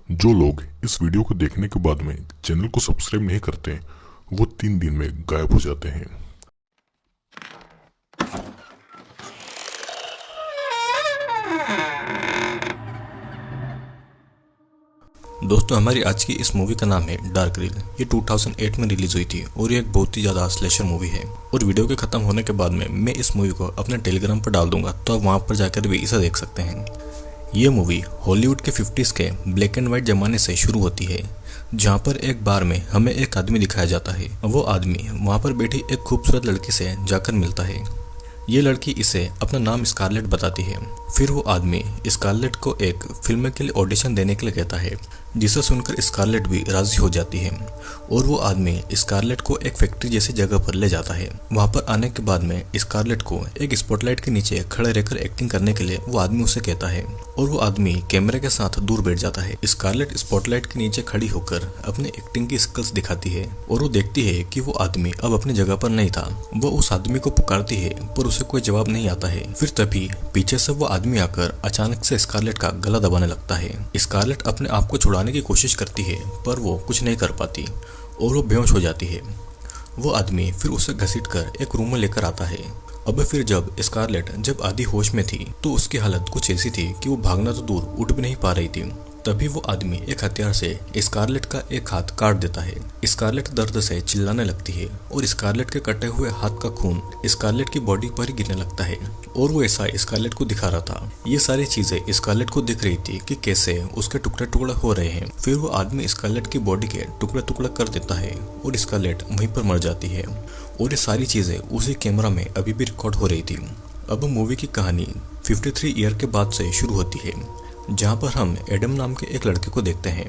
जो लोग इस वीडियो को देखने के बाद में चैनल को सब्सक्राइब नहीं करते वो 3 दिन में गायब हो जाते हैं। दोस्तों, हमारी आज की इस मूवी का नाम है डार्क रील। ये 2008 में रिलीज हुई थी और ये एक बहुत ही ज़्यादा स्लेशर मूवी है। और वीडियो के ख़त्म होने के बाद में मैं इस मूवी को अपने टेलीग्राम पर डाल दूंगा, तो आप वहाँ पर जाकर भी इसे देख सकते हैं। ये मूवी हॉलीवुड के 50s के ब्लैक एंड वाइट ज़माने से शुरू होती है, जहाँ पर एक बार में हमें एक आदमी दिखाया जाता है। वो आदमी वहाँ पर बैठी एक खूबसूरत लड़की से जाकर मिलता है। ये लड़की इसे अपना नाम स्कारलेट बताती है। फिर वो आदमी स्कारलेट को एक फिल्म के लिए ऑडिशन देने के लिए कहता है, जिसे सुनकर स्कारलेट भी राजी हो जाती है और वो आदमी स्कारलेट को एक फैक्ट्री जैसी जगह पर ले जाता है। वहाँ पर आने के बाद में स्कारलेट को एक स्पॉटलाइट के नीचे खड़े रहकर एक्टिंग करने के लिए वो आदमी उसे कहता है और वो आदमी कैमरे के साथ दूर बैठ जाता है। स्कारलेट स्पॉटलाइट के नीचे खड़ी होकर अपने एक्टिंग की स्किल्स दिखाती है और वो देखती है कि वो आदमी अब अपनी जगह पर नहीं था। वो उस आदमी को पुकारती है पर उसे कोई जवाब नहीं आता है। फिर तभी पीछे से वो आदमी आकर अचानक से स्कारलेट का गला दबाने लगता है। स्कारलेट अपने आप को छुड़ाने की कोशिश करती है पर वो कुछ नहीं कर पाती और वो बेहोश हो जाती है। वो आदमी फिर उसे घसीटकर एक रूम में लेकर आता है। अब फिर जब स्कारलेट जब आधी होश में थी तो उसकी हालत कुछ ऐसी थी कि वो भागना तो दूर उठ भी नहीं पा रही थी। तभी वो आदमी एक हथियार से स्कारलेट का एक हाथ काट देता है। स्कारलेट दर्द से चिल्लाने लगती है और स्कारलेट के कटे हुए हाथ का खून स्कारलेट की बॉडी पर ही गिरने लगता है और वो ऐसा स्कारलेट को दिखा रहा था। ये सारी चीजें स्कारलेट को दिख रही थी कि कैसे उसके टुकड़े टुकड़े हो रहे हैं। फिर वो आदमी स्कारलेट की बॉडी के टुकड़े टुकड़े कर देता है और स्कारलेट वहीं पर मर जाती है। और ये सारी चीजें उसी कैमरा में अभी भी रिकॉर्ड हो रही थी। अब मूवी की कहानी 53 ईयर के बाद से शुरू होती है, जहाँ पर हम एडम नाम के एक लड़के को देखते हैं।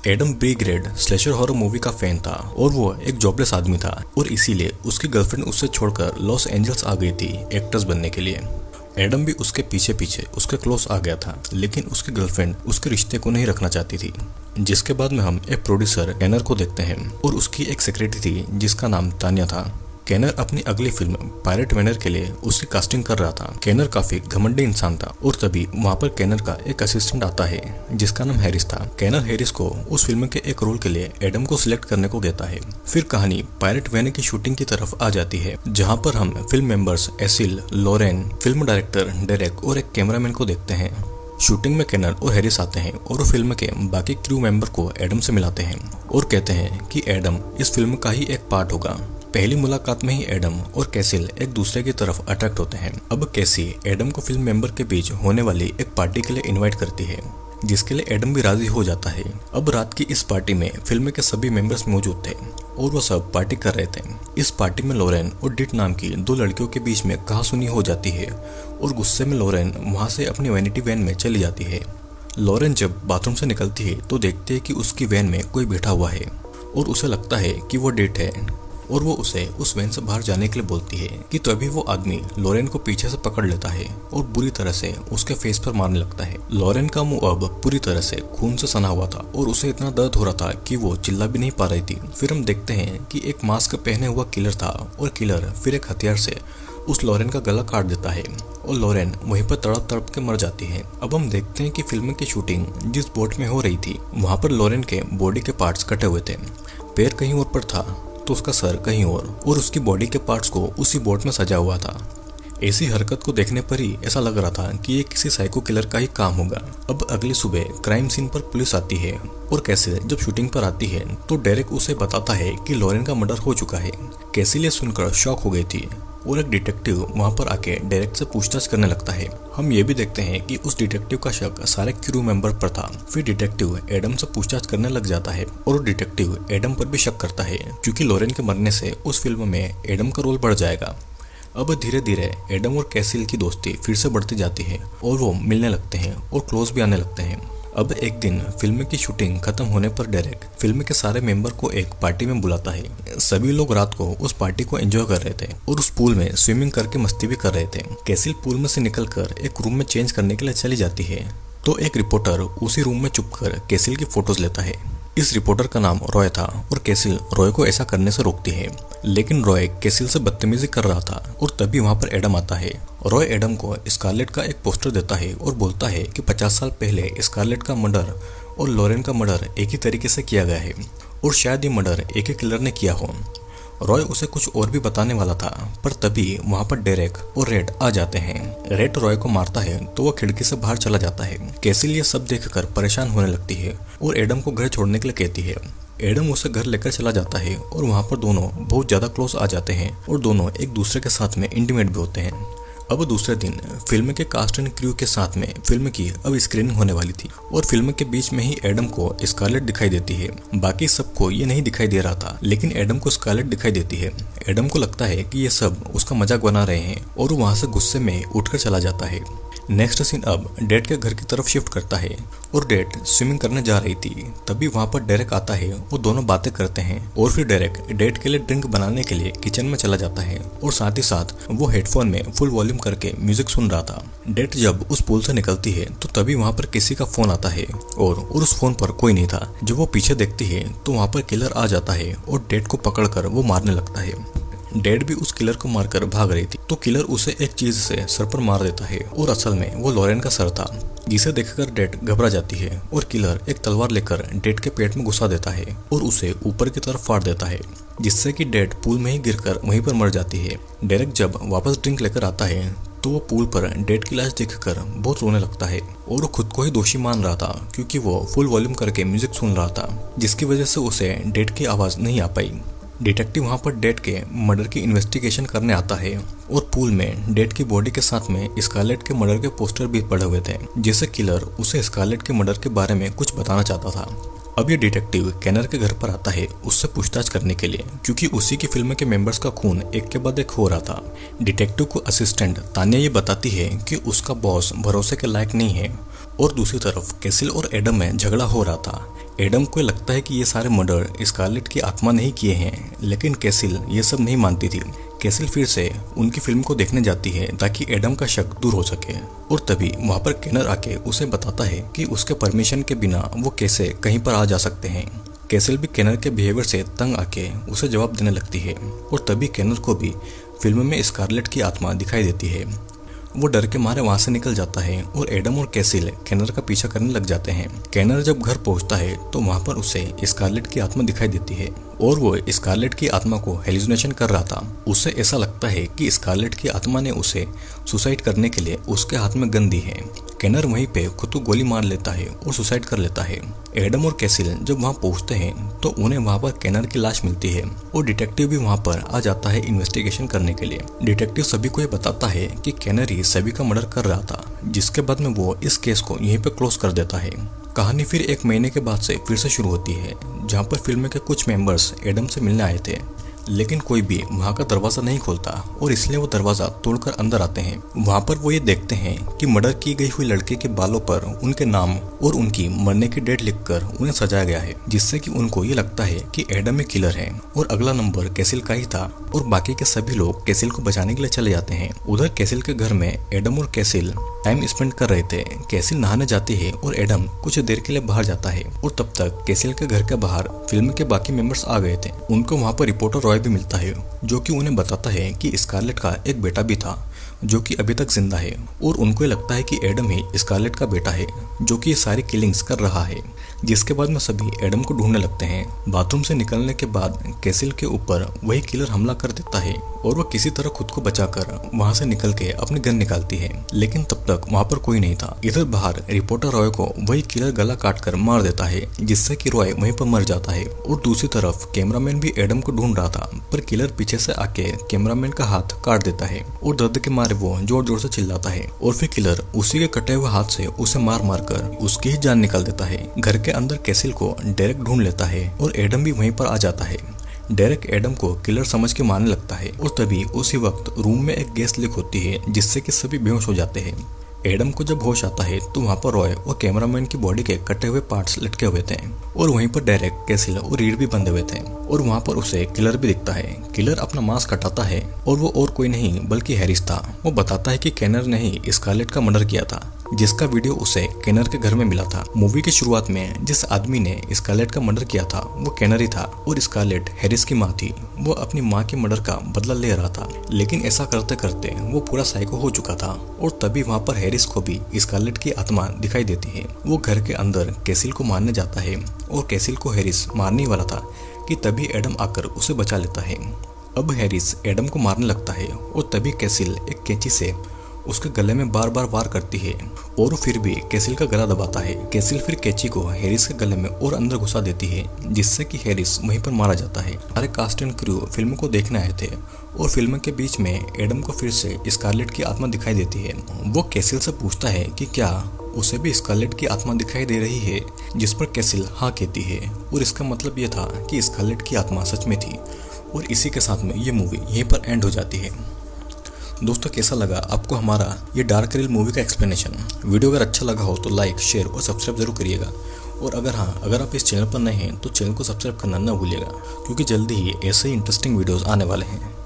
Adam B grade slasher horror movie का फैन था और वो एक जॉबलेस आदमी था और इसीलिए उसकी गर्लफ्रेंड उससे छोड़कर लॉस एंजल्स आ गई थी एक्ट्रेस बनने के लिए। एडम भी उसके पीछे पीछे उसके क्लोज आ गया था, लेकिन उसकी गर्लफ्रेंड उसके रिश्ते को नहीं रखना चाहती थी। जिसके बाद में हम एक प्रोड्यूसर कैनर को देखते हैं और उसकी एक सेक्रेटरी थी जिसका नाम तान्या था। कैनर अपनी अगली फिल्म पायरेट वेनर के लिए उसकी कास्टिंग कर रहा था। कैनर काफी घमंडी इंसान था और तभी वहाँ पर कैनर का एक असिस्टेंट आता है जिसका नाम हैरिस था। कैनर हैरिस को उस फिल्म के एक रोल के लिए एडम को सिलेक्ट करने को कहता है। फिर कहानी पायरेट वेनर की शूटिंग की तरफ आ जाती है, जहाँ पर हम फिल्म मेंबर्स एसिल, लॉरेन, फिल्म डायरेक्टर डेरेक और एक कैमरामैन को देखते हैं। शूटिंग में कैनर और हैरिस आते हैं और फिल्म के बाकी क्रू मेंबर को एडम से मिलाते हैं और कहते हैं कि एडम इस फिल्म का ही एक पार्ट होगा। पहली मुलाकात में ही एडम और कैसिल एक दूसरे की तरफ अट्रैक्ट होते हैं। अब कैसी एडम को फिल्म मेंबर के बीच होने वाली एक पार्टी के लिए इनवाइट करती है, जिसके लिए एडम भी राजी हो जाता है। अब रात की इस पार्टी में फिल्म के सभी मेंबर्स मौजूद थे और वो सब पार्टी कर रहे थे। इस पार्टी में लॉरेन और डिट नाम की दो लड़कियों के बीच में कहासुनी हो जाती है और गुस्से में लॉरेन वहाँ से अपनी वैनिटी वैन में चली जाती है। लॉरेन जब बाथरूम से निकलती है तो देखती है कि उसकी वैन में कोई बैठा हुआ है और उसे लगता है कि वो डिट है और वो उसे उस वैन से बाहर जाने के लिए बोलती है कि तभी वो आदमी लॉरेन को पीछे से पकड़ लेता है और बुरी तरह से उसके फेस पर मारने लगता है। लॉरेन का मुंह अब पूरी तरह से खून से सना हुआ था और उसे इतना दर्द हो रहा था कि वो चिल्ला भी नहीं पा रही थी। फिर हम देखते हैं कि एक मास्क पहने हुआ किलर था और किलर फिर एक हथियार से उस लॉरेन का गला काट देता है और लॉरेन वहीं पर तड़प तड़प के मर जाती है। अब हम देखते हैं कि फिल्म की शूटिंग जिस बोट में हो रही थी वहाँ पर लॉरेन के बॉडी के पार्ट्स कटे हुए थे। पैर कहीं और पर था तो उसका सर कहीं और उसकी बॉडी के पार्ट्स को उसी बोट में सजा हुआ था। ऐसी हरकत को देखने पर ही ऐसा लग रहा था कि ये किसी साइको किलर का ही काम होगा। अब अगली सुबह क्राइम सीन पर पुलिस आती है और कैसिल जब शूटिंग पर आती है तो डेरेक उसे बताता है कि लॉरेन का मर्डर हो चुका है। कैसिल ये सुनकर शॉक हो गई थी और एक डिटेक्टिव वहां पर आके डायरेक्ट से पूछताछ करने लगता है। हम ये भी देखते हैं कि उस डिटेक्टिव का शक सारे क्रू मेंबर पर था। फिर डिटेक्टिव एडम से पूछताछ करने लग जाता है और डिटेक्टिव एडम पर भी शक करता है क्योंकि लॉरेन के मरने से उस फिल्म में एडम का रोल बढ़ जाएगा। अब धीरे धीरे एडम और कैसिल की दोस्ती फिर से बढ़ती जाती है और वो मिलने लगते हैं और क्लोज भी आने लगते हैं। अब एक दिन फिल्म की शूटिंग खत्म होने पर डेरेक फिल्म के सारे मेंबर को एक पार्टी में बुलाता है। सभी लोग रात को उस पार्टी को एंजॉय कर रहे थे और उस पूल में स्विमिंग करके मस्ती भी कर रहे थे। कैसिल पूल में से निकलकर एक रूम में चेंज करने के लिए चली जाती है तो एक रिपोर्टर उसी रूम में छुपकर कैसिल की फोटोज लेता है। इस रिपोर्टर का नाम रॉय था और कैसिल रॉय को ऐसा करने से रोकती है, लेकिन रॉय कैसिल से बदतमीजी कर रहा था और तभी वहां पर एडम आता है। रॉय एडम को स्कारलेट का एक पोस्टर देता है और बोलता है कि 50 साल पहले स्कारलेट का मर्डर और लॉरेन का मर्डर एक ही तरीके से किया गया है और शायद ये मर्डर एक ही किलर ने किया हो। रॉय उसे कुछ और भी बताने वाला था, पर तभी वहाँ पर डेरेक और रेड आ जाते हैं। रेड रॉय को मारता है तो वो खिड़की से बाहर चला जाता है। कैसिल ये सब देखकर परेशान होने लगती है और एडम को घर छोड़ने के लिए कहती है। एडम उसे घर लेकर चला जाता है और वहाँ पर दोनों बहुत ज्यादा क्लोज आ जाते हैं और दोनों एक दूसरे के साथ में इंटीमेट भी होते हैं। अब दूसरे दिन फिल्म के कास्ट एंड क्रू के साथ में फिल्म की अब स्क्रीनिंग होने वाली थी और फिल्म के बीच में ही एडम को स्कारलेट दिखाई देती है। बाकी सबको ये नहीं दिखाई दे रहा था, लेकिन एडम को स्कारलेट दिखाई देती है। एडम को लगता है कि ये सब उसका मजाक बना रहे हैं और वो वहाँ से गुस्से में उठकर चला जाता है। नेक्स्ट सीन अब डेट के घर की तरफ शिफ्ट करता है और डेट स्विमिंग करने जा रही थी। तभी वहाँ पर डेरेक आता है, वो दोनों बातें करते हैं और फिर डेरेक डेट के लिए ड्रिंक बनाने के लिए किचन में चला जाता है और साथ ही साथ वो हेडफोन में फुल वॉल्यूम करके म्यूजिक सुन रहा था। डेट जब उस पूल से निकलती है तो तभी वहाँ पर किसी का फोन आता है और उस फोन पर कोई नहीं था। जब वो पीछे देखती है तो वहाँ पर किलर आ जाता है और डेट को पकड़कर वो मारने लगता है। डेड भी उस किलर को मारकर भाग रही थी तो किलर उसे एक चीज से सर पर मार देता है और असल में वो लॉरेन का सर था, जिसे देखकर डेड घबरा जाती है और किलर एक तलवार लेकर डेड के पेट में घुसा देता है और उसे ऊपर की तरफ फाड़ देता है, जिससे कि डेड पूल में ही गिरकर वहीं पर मर जाती है। डेरेक जब वापस ड्रिंक लेकर आता है तो वो पूल पर डेड की लाश देखकर बहुत रोने लगता है और वो खुद को ही दोषी मान रहा था क्योंकि वो फुल वॉल्यूम करके म्यूजिक सुन रहा था, जिसकी वजह से उसे डेड की आवाज नहीं आ पाई। डिटेक्टिव वहाँ पर डेड के मर्डर की इन्वेस्टिगेशन करने आता है और पूल में डेड की बॉडी के साथ में स्कारलेट के मर्डर के पोस्टर भी पड़े हुए थे, जिससे किलर उसे स्कारलेट के मर्डर के बारे में कुछ बताना चाहता था। अब ये डिटेक्टिव केनर के घर पर आता है उससे पूछताछ करने के लिए, क्योंकि उसी की फिल्म के मेंबर्स का खून एक के बाद एक हो रहा था। डिटेक्टिव को असिस्टेंट तानिया ये बताती है कि उसका बॉस भरोसे के लायक नहीं है और दूसरी तरफ कैसिल और एडम में झगड़ा हो रहा था। एडम को लगता है कि ये सारे मर्डर स्कारलेट की आत्मा नहीं किए हैं, लेकिन कैसिल ये सब नहीं मानती थी। कैसिल फिर से उनकी फिल्म को देखने जाती है ताकि एडम का शक दूर हो सके और तभी वहाँ पर केनर आके उसे बताता है कि उसके परमिशन के बिना वो कैसे कहीं पर आ जा सकते हैं। कैसिल भी केनर के बिहेवियर से तंग आके उसे जवाब देने लगती है और तभी केनर को भी फिल्म में स्कारलेट की आत्मा दिखाई देती है। वो डर के मारे वहां से निकल जाता है और एडम और कैसिल केनर का पीछा करने लग जाते हैं। केनर जब घर पहुंचता है तो वहां पर उसे स्कारलेट की आत्मा दिखाई देती है और वो स्कारलेट की आत्मा को हेलुसिनेशन कर रहा था। उसे ऐसा लगता है कि स्कारलेट की आत्मा ने उसे सुसाइड करने के लिए उसके हाथ में गन दी है। केनर वहीं पे खुद को गोली मार लेता है और सुसाइड कर लेता है। एडम और कैसिल जब वहां पहुंचते हैं तो उन्हें वहां पर केनर की लाश मिलती है और डिटेक्टिव भी वहां पर आ जाता है इन्वेस्टिगेशन करने के लिए। डिटेक्टिव सभी को ये बताता है कि केनर ही सभी का मर्डर कर रहा था, जिसके बाद में वो इस केस को यहीं पे क्लोज कर देता है। कहानी फिर 1 महीने के बाद से फिर से शुरू होती है, जहाँ पर फिल्म के कुछ मेंबर्स एडम से मिलने आए थे, लेकिन कोई भी वहाँ का दरवाजा नहीं खोलता और इसलिए वो दरवाजा तोड़कर अंदर आते हैं। वहाँ पर वो ये देखते हैं कि मर्डर की गई हुई लड़के के बालों पर उनके नाम और उनकी मरने की डेट लिखकर उन्हें सजाया गया है, जिससे कि उनको ये लगता है कि एडम ही किलर है और अगला नंबर कैसिल का ही था और बाकी के सभी लोग कैसिल को बचाने के लिए चले जाते हैं। उधर कैसिल के घर में एडम और कैसिल टाइम स्पेंड कर रहे थे। कैसिल नहाने जाती है और एडम कुछ देर के लिए बाहर जाता है और तब तक कैसिल के घर के बाहर फिल्म के बाकी मेंबर्स आ गए थे। उनको वहाँ पर रिपोर्टर रॉय भी मिलता है, जो कि उन्हें बताता है कि स्कारलेट का एक बेटा भी था जो कि अभी तक जिंदा है और उनको लगता है कि एडम ही स्कारलेट का बेटा है जो कि ये सारी किलिंग्स कर रहा है। जिसके बाद में सभी एडम को ढूंढने लगते हैं। बाथरूम से निकलने के बाद कैसिल के ऊपर वही किलर हमला कर देता है और वो किसी तरह खुद को बचाकर वहां से निकल के अपनी गन निकालती है, लेकिन तब तक वहां पर कोई नहीं था। इधर बाहर रिपोर्टर रॉय को वही किलर गला काट कर मार देता है, जिससे कि रॉय वहीं पर मर जाता है। और दूसरी तरफ कैमरामैन भी एडम को ढूंढ रहा था, पर किलर पीछे से आके कैमरामैन का हाथ काट देता है और दर्द के मारे वो जोर जोर से चिल्लाता है और फिर किलर उसी के कटे हुए हाथ से उसे मार मार कर उसकी ही जान निकाल देता है। घर के अंदर कैसिल को डेरेक ढूंढ लेता है और एडम भी वहीं पर आ जाता है। डेरेक एडम को किलर समझ के मारने लगता है और तभी उसी वक्त रूम में एक गैस लीक होती है, जिससे कि सभी बेहोश हो जाते हैं। एडम को जब होश आता है तो वहाँ पर रॉय और कैमरामैन की बॉडी के कटे हुए पार्ट्स लटके हुए थे और वहीं पर डेरेक, कैसिल और रीड भी बंधे हुए थे और वहाँ पर उसे किलर भी दिखता है। किलर अपना मास्क हटाता है और वो और कोई नहीं बल्कि हैरिस था। वो बताता है कि केनर ने ही स्कारलेट का मर्डर किया था। जिसका वीडियो उसे केनर के घर में मिला था। मूवी की शुरुआत में जिस आदमी ने स्कारलेट का मर्डर किया था वो केनर ही था और स्कारलेट हैरिस की माँ थी। वो अपनी माँ के मर्डर का बदला ले रहा था, लेकिन ऐसा करते करते वो पूरा साइको हो चुका था। और तभी वहाँ पर हैरिस को भी स्कारलेट की आत्मा दिखाई देती है। वो घर के अंदर कैसिल को मारने जाता है और कैसिल को हैरिस मारने वाला था कि तभी एडम आकर उसे बचा लेता है। अब हैरिस एडम को मारने लगता है और तभी कैसिल एक कैंची से उसके गले में बार बार वार करती है और फिर भी कैसिल का गला दबाता है। कैसिल फिर कैंची को हैरिस के गले में और अंदर घुसा देती है, जिससे कि हैरिस वहीं पर मारा जाता है। सारे कास्ट एंड क्रू फिल्म को देखने आए थे और फिल्म के बीच में एडम को फिर से स्कारलेट की आत्मा दिखाई देती है। वो कैसिल से पूछता है कि क्या उसे भी स्कारलेट की आत्मा दिखाई दे रही है, जिस पर कैसिल हाँ कहती है। और इसका मतलब ये था कि स्कारलेट की आत्मा सच में थी। और इसी के साथ में ये मूवी यहीं पर एंड हो जाती है। दोस्तों, कैसा लगा आपको हमारा ये डार्क रिल मूवी का एक्सप्लेनेशन? वीडियो अगर अच्छा लगा हो तो लाइक, शेयर और सब्सक्राइब जरूर करिएगा। और अगर आप इस चैनल पर नए हैं तो चैनल को सब्सक्राइब करना ना भूलिएगा, क्योंकि जल्दी ही ऐसे ही इंटरेस्टिंग वीडियोस आने वाले हैं।